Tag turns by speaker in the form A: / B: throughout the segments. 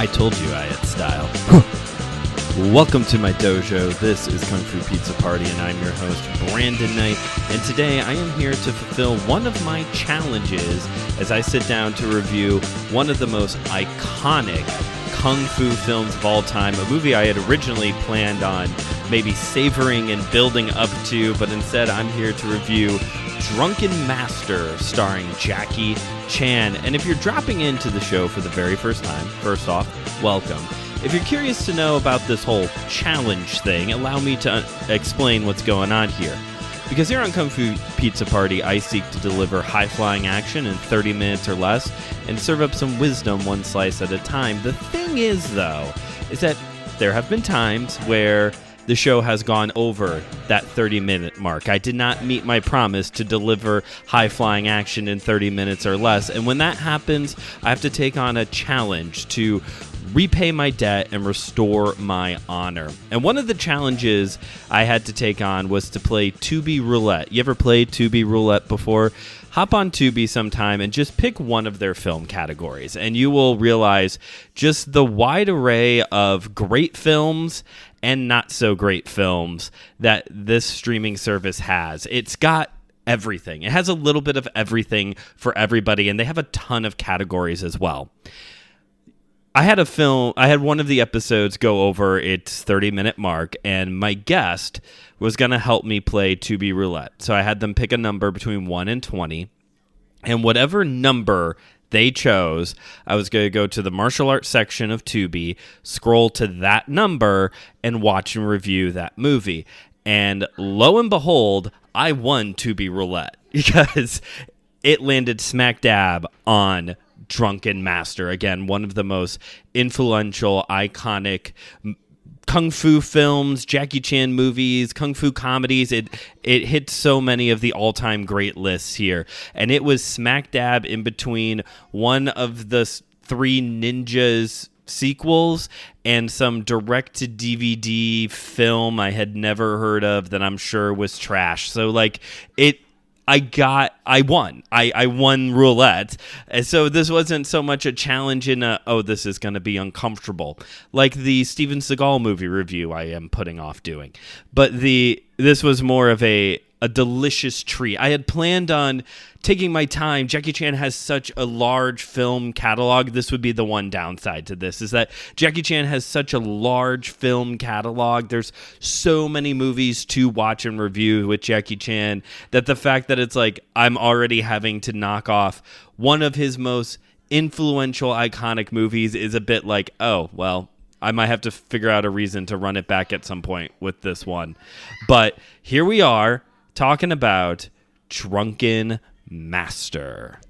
A: I told you I had style. Welcome to my dojo. This is KungFuPizzaPrty, and I'm your host, Brandon Knight. And today I am here to fulfill one of my challenges as I sit down to review one of the most iconic kung fu films of all time, a movie I had originally planned on maybe savoring and building up to, but instead I'm here to review Drunken Master, starring Jackie Chan. And if you're dropping into the show for the very first time, first off, welcome. If you're curious to know about this whole challenge thing, allow me to explain what's going on here. Because here on KungFuPizzaPrty, I seek to deliver high-flying action in 30 minutes or less and serve up some wisdom one slice at a time. The thing is, though, is that there have been times where the show has gone over that 30-minute mark. I did not meet my promise to deliver high-flying action in 30 minutes or less, and when that happens, I have to take on a challenge to repay my debt and restore my honor. And one of the challenges I had to take on was to play Tubi Roulette. You ever played Tubi Roulette before? Hop on Tubi sometime and just pick one of their film categories, and you will realize just the wide array of great films and not so great films that this streaming service has. It's got everything. It has a little bit of everything for everybody, and they have a ton of categories as well. I had one of the episodes go over its 30-minute mark, and my guest was going to help me play Tubi Roulette. So I had them pick a number between 1 and 20, and whatever number they chose, I was going to go to the martial arts section of Tubi, scroll to that number, and watch and review that movie. And lo and behold, I won Tubi Roulette because it landed smack dab on Drunken Master. Again, one of the most influential, iconic kung fu films, Jackie Chan movies, kung fu comedies. It hit so many of the all-time great lists here. And it was smack dab in between one of the Three Ninjas sequels and some direct-to-DVD film I had never heard of that I'm sure was trash. So, I won. I won roulette. And so this wasn't so much a challenge in this is going to be uncomfortable, like the Steven Seagal movie review I am putting off doing. But this was more of a delicious treat. I had planned on taking my time. Jackie Chan has such a large film catalog. This would be the one downside to this, is that Jackie Chan has such a large film catalog. There's so many movies to watch and review with Jackie Chan that the fact that it's like I'm already having to knock off one of his most influential, iconic movies is a bit like, oh, well, I might have to figure out a reason to run it back at some point with this one. But here we are talking about Drunken Master.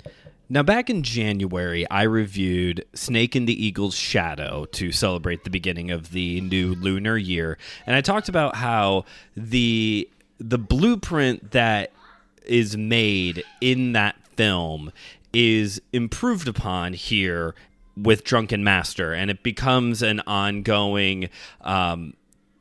A: Now, back in January, I reviewed Snake and the Eagle's Shadow to celebrate the beginning of the new lunar year, and I talked about how the blueprint that is made in that film is improved upon here with Drunken Master, and it becomes an ongoing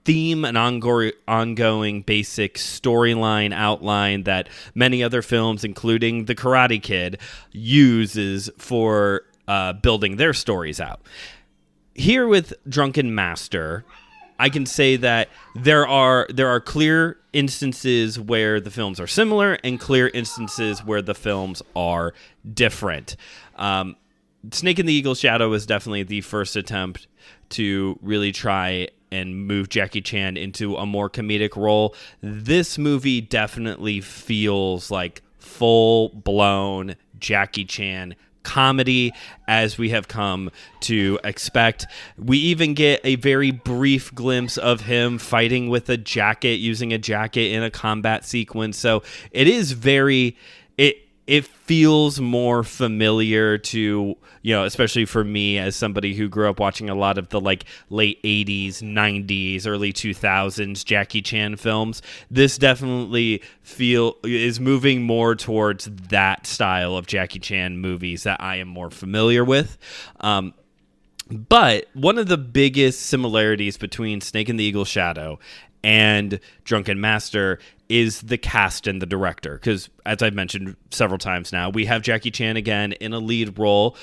A: theme, an ongoing basic storyline outline that many other films, including The Karate Kid, uses for building their stories out. Here with Drunken Master, I can say that there are clear instances where the films are similar and clear instances where the films are different. Snake and the Eagle's Shadow was definitely the first attempt to really try and move Jackie Chan into a more comedic role. This movie definitely feels like full-blown Jackie Chan comedy, as we have come to expect. We even get a very brief glimpse of him fighting with a jacket, using a jacket in a combat sequence. So it is it feels more familiar to, especially for me as somebody who grew up watching a lot of the late 80s, 90s, early 2000s Jackie Chan films. This definitely is moving more towards that style of Jackie Chan movies that I am more familiar with. But one of the biggest similarities between Snake and the Eagle's Shadow and Drunken Master is the cast and the director. Because, as I've mentioned several times now, we have Jackie Chan again in a lead role.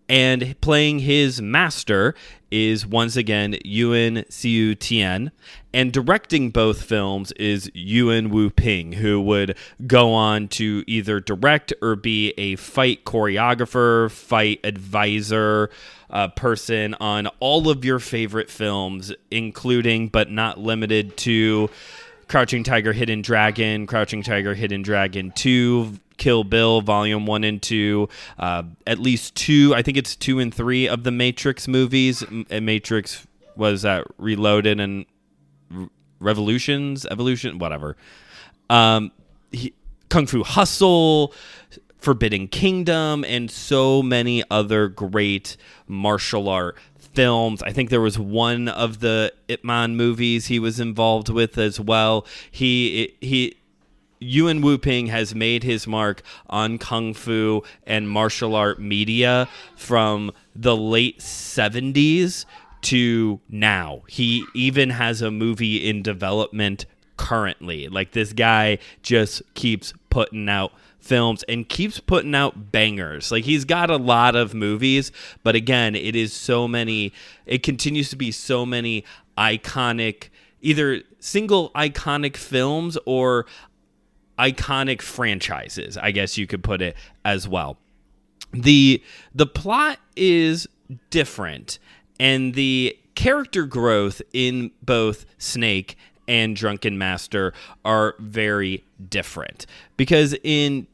A: And playing his master is once again Yuen Siu Tien, and directing both films is Yuen Wu Ping, who would go on to either direct or be a fight choreographer, fight advisor, person on all of your favorite films, including but not limited to Crouching Tiger, Hidden Dragon, Crouching Tiger, Hidden Dragon 2, Kill Bill Volume 1 and 2, at least 2, I think it's 2 and 3 of the Matrix movies. Matrix was Reloaded and Evolution, whatever. Kung Fu Hustle, Forbidden Kingdom, and so many other great martial art films. I think there was one of the Ip Man movies he was involved with as well. Yuen Wu Ping has made his mark on kung fu and martial art media from the late 70s to now. He even has a movie in development currently. Like, this guy just keeps putting out films and keeps putting out bangers. Like, he's got a lot of movies, but again, it continues to be so many iconic, either single iconic films or iconic franchises, I guess you could put it as well. The plot is different, and the character growth in both Snake and Drunken Master are very different. Because in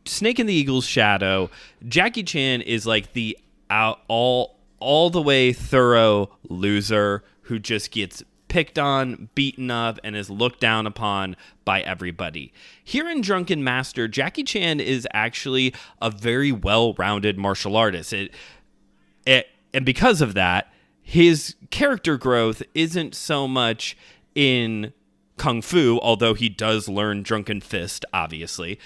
A: Snake and the Eagle's Shadow, Jackie Chan is like the all the way thorough loser who just gets picked on, beaten up, and is looked down upon by everybody. Here in Drunken Master, Jackie Chan is actually a very well-rounded martial artist. And because of that, his character growth isn't so much in Kung Fu, although he does learn Drunken Fist, obviously.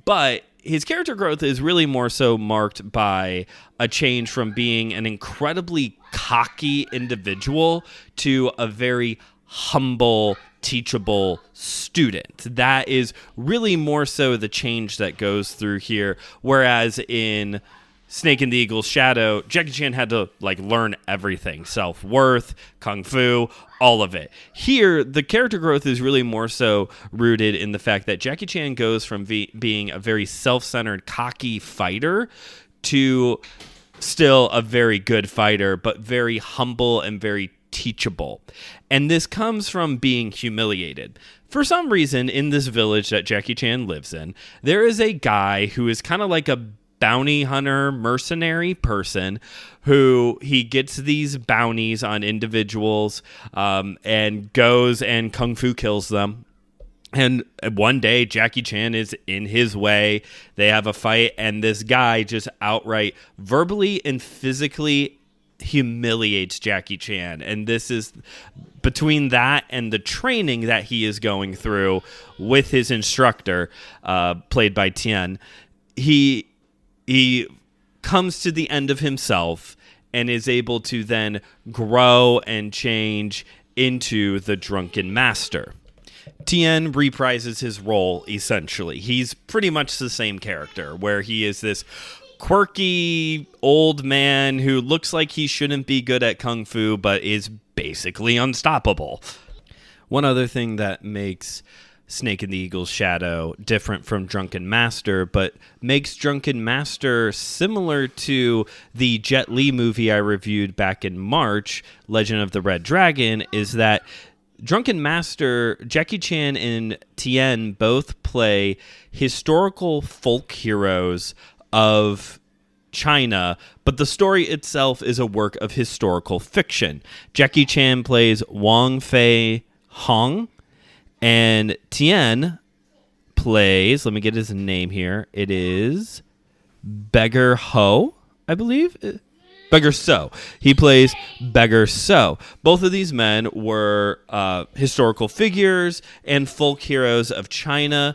A: But his character growth is really more so marked by a change from being an incredibly cocky individual to a very humble, teachable student. That is really more so the change that goes through here. Whereas in Snake and the Eagle's Shadow, Jackie Chan had to learn everything. Self-worth, Kung Fu, all of it. Here, the character growth is really more so rooted in the fact that Jackie Chan goes from being a very self-centered, cocky fighter to still a very good fighter, but very humble and very teachable. And this comes from being humiliated. For some reason, in this village that Jackie Chan lives in, there is a guy who is kind of like a bounty hunter, mercenary person who he gets these bounties on individuals and goes and kung fu kills them. And one day, Jackie Chan is in his way. They have a fight, and this guy just outright verbally and physically humiliates Jackie Chan. And this is between that and the training that he is going through with his instructor, played by Tien. He comes to the end of himself and is able to then grow and change into the Drunken Master. Tien reprises his role, essentially. He's pretty much the same character, where he is this quirky old man who looks like he shouldn't be good at kung fu, but is basically unstoppable. One other thing that makes Snake and the Eagle's Shadow different from Drunken Master, but makes Drunken Master similar to the Jet Li movie I reviewed back in March, Legend of the Red Dragon, is that Drunken Master, Jackie Chan and Tien both play historical folk heroes of China, but the story itself is a work of historical fiction. Jackie Chan plays Wang Fei Hong, and Tien plays, let me get his name here, it is Beggar Ho, I believe? Beggar So. He plays Beggar So. Both of these men were historical figures and folk heroes of China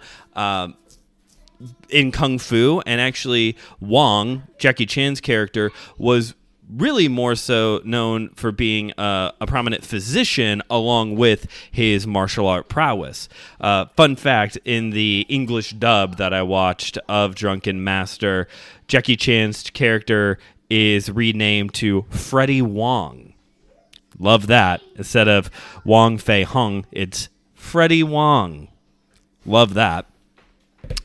A: in Kung Fu. And actually, Wang, Jackie Chan's character, was really more so known for being a prominent physician along with his martial art prowess. Fun fact, in the English dub that I watched of Drunken Master, Jackie Chan's character is renamed to Freddie Wong. Love that. Instead of Wong Fei Hung, it's Freddie Wong. Love that.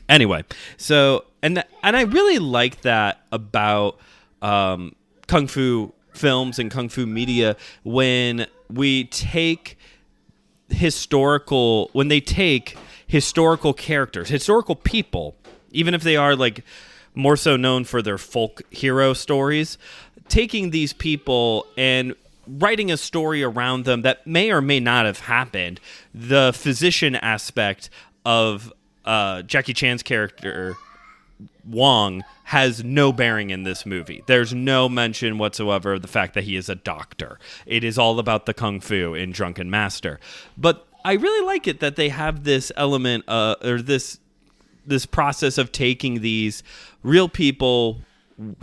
A: Anyway, so and I really like that about kung fu films and kung fu media when they take historical characters, historical people, even if they are like more so known for their folk hero stories, taking these people and writing a story around them that may or may not have happened. The physician aspect of Jackie Chan's character Wong has no bearing in this movie. There's no mention whatsoever of the fact that he is a doctor. It is all about the kung fu in Drunken Master. But I really like it that they have this element or this process of taking these real people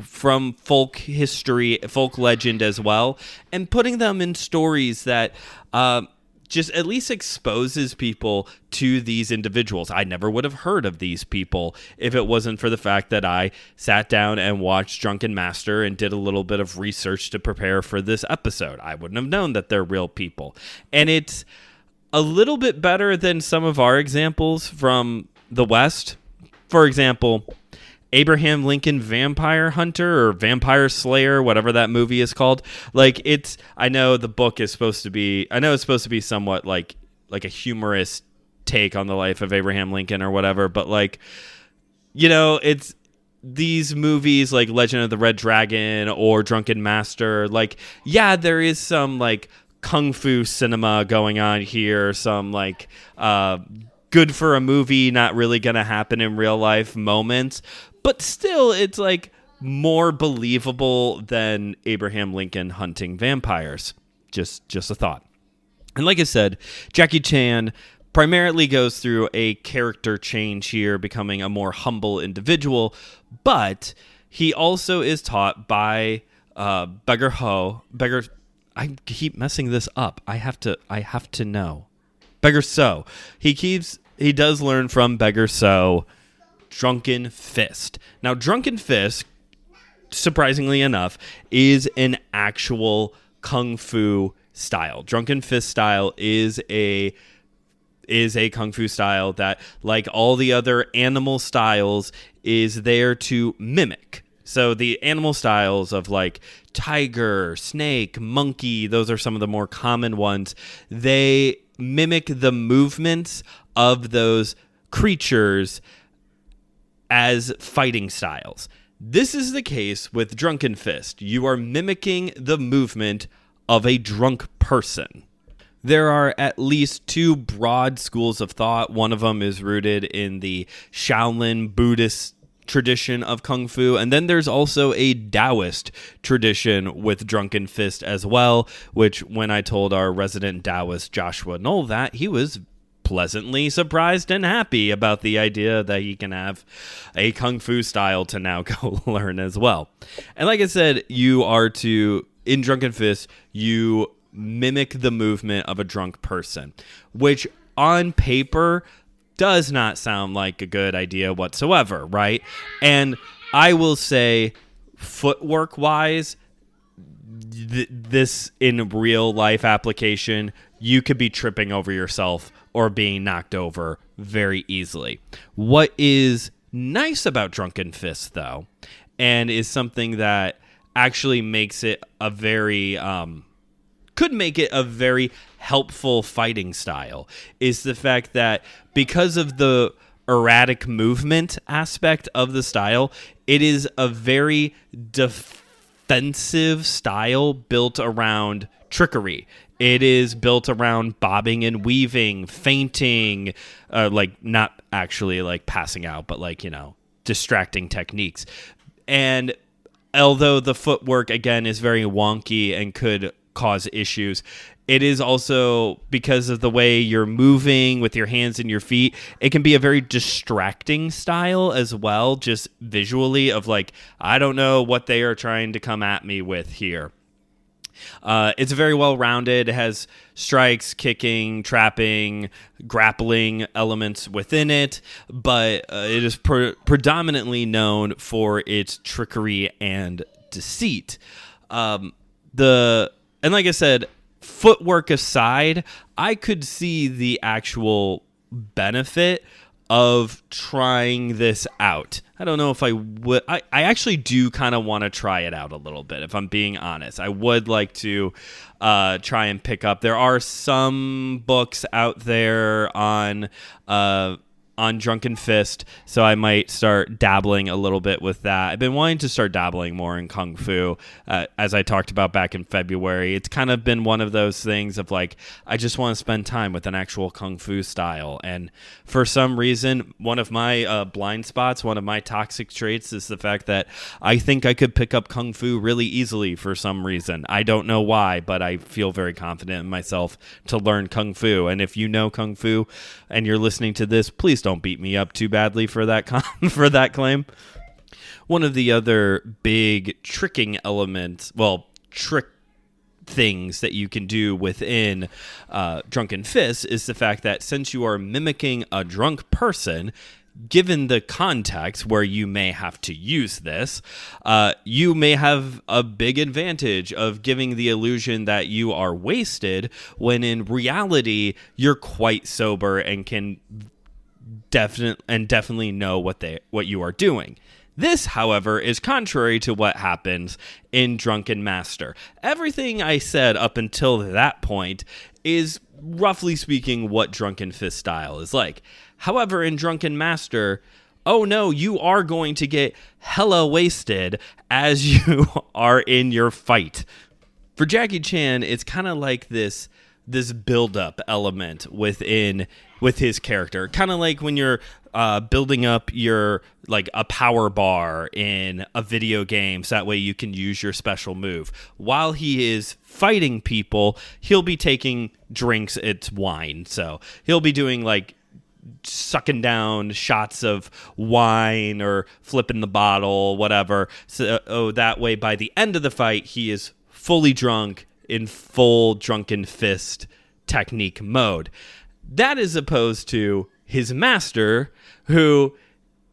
A: from folk history, folk legend as well, and putting them in stories that just at least exposes people to these individuals. I never would have heard of these people if it wasn't for the fact that I sat down and watched Drunken Master and did a little bit of research to prepare for this episode. I wouldn't have known that they're real people. And it's a little bit better than some of our examples from the West. For example, Abraham Lincoln Vampire Hunter or Vampire Slayer, whatever that movie is called. Like I know the book is supposed to be, somewhat like a humorous take on the life of Abraham Lincoln or whatever. But like, it's these movies like Legend of the Red Dragon or Drunken Master. Like, yeah, there is some like kung fu cinema going on here. Some like, good for a movie, not really going to happen in real life moments. But still, it's like more believable than Abraham Lincoln hunting vampires. Just a thought. And like I said, Jackie Chan primarily goes through a character change here, becoming a more humble individual. But he also is taught by Beggar Ho. I keep messing this up. I have to know. Beggar So. He does learn from Beggar So Drunken Fist. Now, Drunken Fist, surprisingly enough, is an actual kung fu style. Drunken Fist style is a kung fu style that, like all the other animal styles, is there to mimic. So the animal styles of like tiger, snake, monkey, those are some of the more common ones. They mimic the movements of those creatures as fighting styles. This is the case with Drunken Fist. You are mimicking the movement of a drunk person. There are at least two broad schools of thought. One of them is rooted in the Shaolin Buddhist tradition of Kung Fu, and then there's also a Taoist tradition with Drunken Fist as well, which when I told our resident Taoist Joshua Knoll that, he was pleasantly surprised and happy about the idea that he can have a kung fu style to now go learn as well. And like I said, in Drunken Fist, you mimic the movement of a drunk person, which on paper does not sound like a good idea whatsoever, right? And I will say, footwork wise, this in real life application, you could be tripping over yourself or being knocked over very easily. What is nice about Drunken Fist, though, and is something that actually makes it a very could make it a very helpful fighting style, is the fact that because of the erratic movement aspect of the style, it is a very defensive style built around trickery. It is built around bobbing and weaving, feinting, like not actually like passing out, but like, distracting techniques. And although the footwork, again, is very wonky and could cause issues, it is also, because of the way you're moving with your hands and your feet, it can be a very distracting style as well, just visually of like, I don't know what they are trying to come at me with here. It's very well-rounded. It has strikes, kicking, trapping, grappling elements within it, but it is predominantly known for its trickery and deceit. And like I said, footwork aside, I could see the actual benefit of trying this out. I don't know if I would. I actually do kind of want to try it out a little bit, if I'm being honest. I would like to try and pick up. There are some books out there on Drunken Fist, so I might start dabbling a little bit with that. I've been wanting to start dabbling more in Kung Fu, as I talked about back in February. It's kind of been one of those things of like, I just want to spend time with an actual Kung Fu style. And for some reason, one of my blind spots, one of my toxic traits is the fact that I think I could pick up Kung Fu really easily for some reason. I don't know why, but I feel very confident in myself to learn Kung Fu. And if you know Kung Fu and you're listening to this, please don't beat me up too badly for that for that claim. One of the other big tricking elements, trick things that you can do within Drunken Fist is the fact that since you are mimicking a drunk person, given the context where you may have to use this, you may have a big advantage of giving the illusion that you are wasted when in reality you're quite sober and can definitely know what you are doing. This, however, is contrary to what happens in Drunken Master. Everything I said up until that point is, roughly speaking, what Drunken Fist style is like. However, in Drunken Master, oh no, you are going to get hella wasted as you are in your fight. For Jackie Chan, it's kind of like this build-up element with his character, kind of like when you're building up your a power bar in a video game, so that way you can use your special move. While he is fighting people, he'll be taking drinks. It's wine, so he'll be doing sucking down shots of wine or flipping the bottle, whatever. So that way, by the end of the fight, he is fully drunk in full Drunken Fist technique mode. That is opposed to his master, who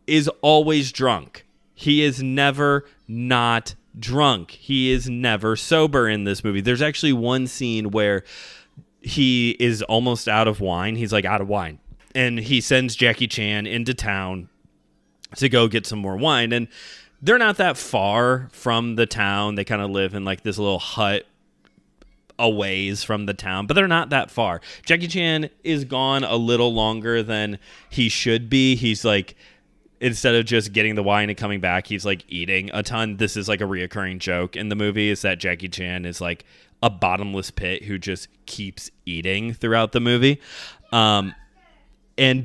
A: is always drunk. He is never not drunk. He is never sober in this movie. There's actually one scene where he is almost out of wine. He's out of wine. And he sends Jackie Chan into town to go get some more wine. And they're not that far from the town. They kind of live in this little hut a ways from the town, but they're not that far. Jackie Chan is gone a little longer than he should be. He's instead of just getting the wine and coming back, he's eating a ton. This is a reoccurring joke in the movie, is that Jackie Chan is a bottomless pit who just keeps eating throughout the movie. And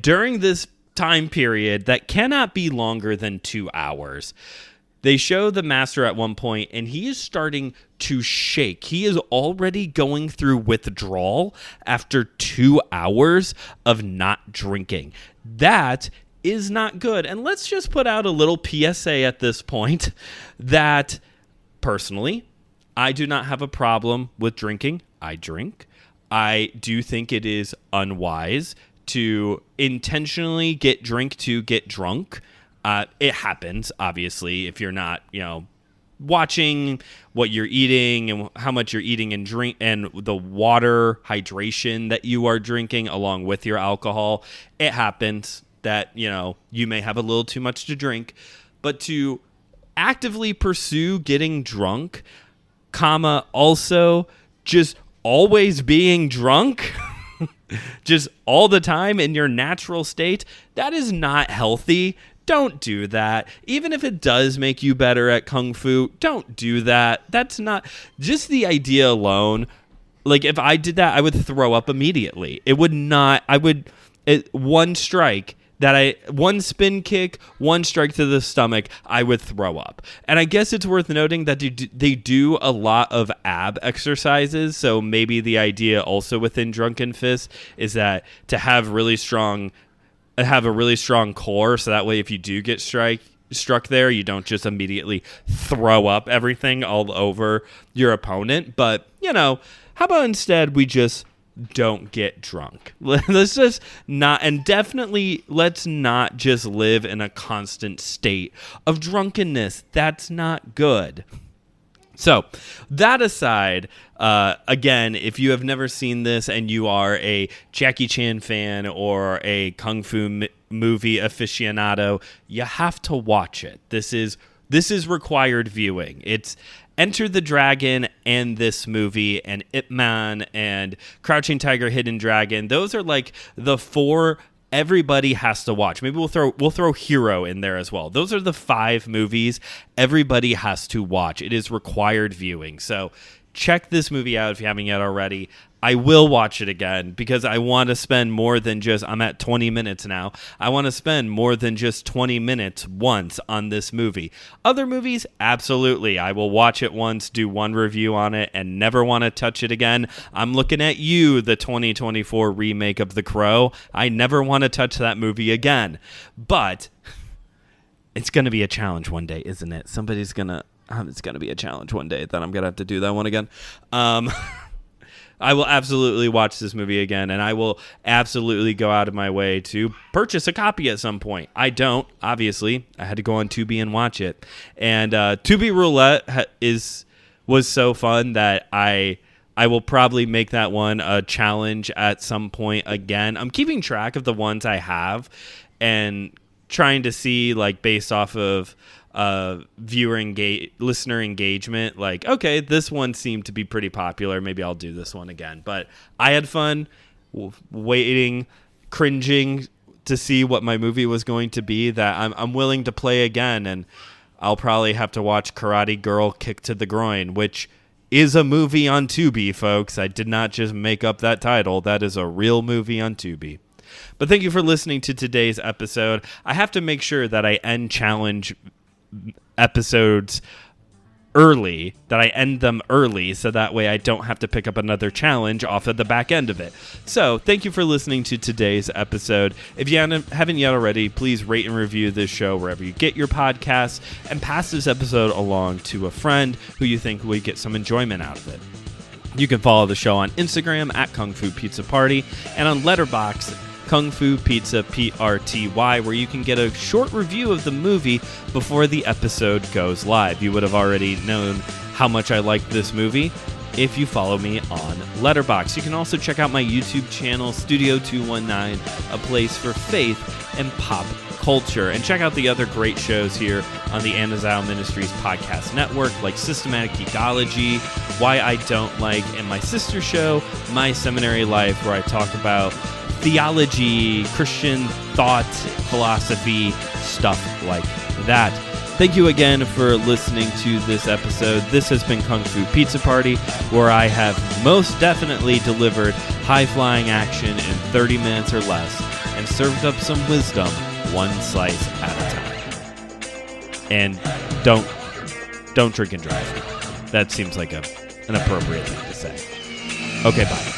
A: during this time period that cannot be longer than 2 hours, they show the master at one point, and he is starting to shake. He is already going through withdrawal after 2 hours of not drinking. That is not good. And let's just put out a little PSA at this point that, personally, I do not have a problem with drinking. I drink. I do think it is unwise to intentionally get drunk. It happens, obviously, if you're not, watching what you're eating and how much you're eating and drink and the water hydration that you are drinking along with your alcohol. It happens that, you may have a little too much to drink, but to actively pursue getting drunk, also just always being drunk, just all the time in your natural state, that is not healthy. Don't do that. Even if it does make you better at Kung Fu, don't do that. That's not, just the idea alone. If I did that, I would throw up immediately. It would not, one strike one spin kick, one strike to the stomach, I would throw up. And I guess it's worth noting that they do a lot of ab exercises. So maybe the idea also within Drunken Fist is that to have a really strong core, so that way if you do get struck there, you don't just immediately throw up everything all over your opponent. But, how about instead we just don't get drunk? Let's just not, and definitely let's not just live in a constant state of drunkenness. That's not good. So, that aside, again, if you have never seen this and you are a Jackie Chan fan or a Kung Fu movie aficionado, you have to watch it. This is required viewing. It's Enter the Dragon and this movie and Ip Man and Crouching Tiger, Hidden Dragon. Those are like the 4 everybody has to watch. Maybe we'll throw Hero in there as well. Those are the 5 movies everybody has to watch. It is required viewing. So check this movie out if you haven't yet already. I will watch it again because I want to spend more than just, I'm at 20 minutes now. I want to spend more than just 20 minutes once on this movie. Other movies, absolutely. I will watch it once, do one review on it, and never want to touch it again. I'm looking at you, the 2024 remake of The Crow. I never want to touch that movie again. But it's going to be a challenge one day, isn't it? It's going to be a challenge one day that I'm going to have to do that one again. I will absolutely watch this movie again, and I will absolutely go out of my way to purchase a copy at some point. I don't, obviously. I had to go on Tubi and watch it. And Tubi Roulette was so fun that I will probably make that one a challenge at some point again. I'm keeping track of the ones I have and trying to see, like, based off of listener engagement, like, okay, this one seemed to be pretty popular, maybe I'll do this one again. But I had fun waiting, cringing to see what my movie was going to be, that I'm willing to play again. And I'll probably have to watch Karate Girl Kick to the Groin, which is a movie on Tubi, folks. I did not just make up that title. That is a real movie on Tubi. But thank you for listening to today's episode. I have to make sure that I end challenge episodes early, that I end them early, so that way I don't have to pick up another challenge off of the back end of it. So thank you for listening to today's episode. If you haven't yet already, please rate and review this show wherever you get your podcasts, and pass this episode along to a friend who you think would get some enjoyment out of it. You can follow the show on Instagram at KungFuPizzaPrty, and on Letterboxd, KungFuPizzaPrty, where you can get a short review of the movie before the episode goes live. You would have already known how much I like this movie if you follow me on Letterboxd. You can also check out my YouTube channel, Studio 219, a place for faith and pop culture. And check out the other great shows here on the Anazao Ministries podcast network, like Systematic Geekology, Why I Don't Like, and my sister show, My Seminary Life, where I talk about theology, Christian thought, philosophy, stuff like that. Thank you again for listening to this episode. This has been Kung Fu Pizza Party, where I have most definitely delivered high-flying action in 30 minutes or less and served up some wisdom one slice at a time. And don't drink and drive. That seems like an appropriate thing to say. Okay, bye.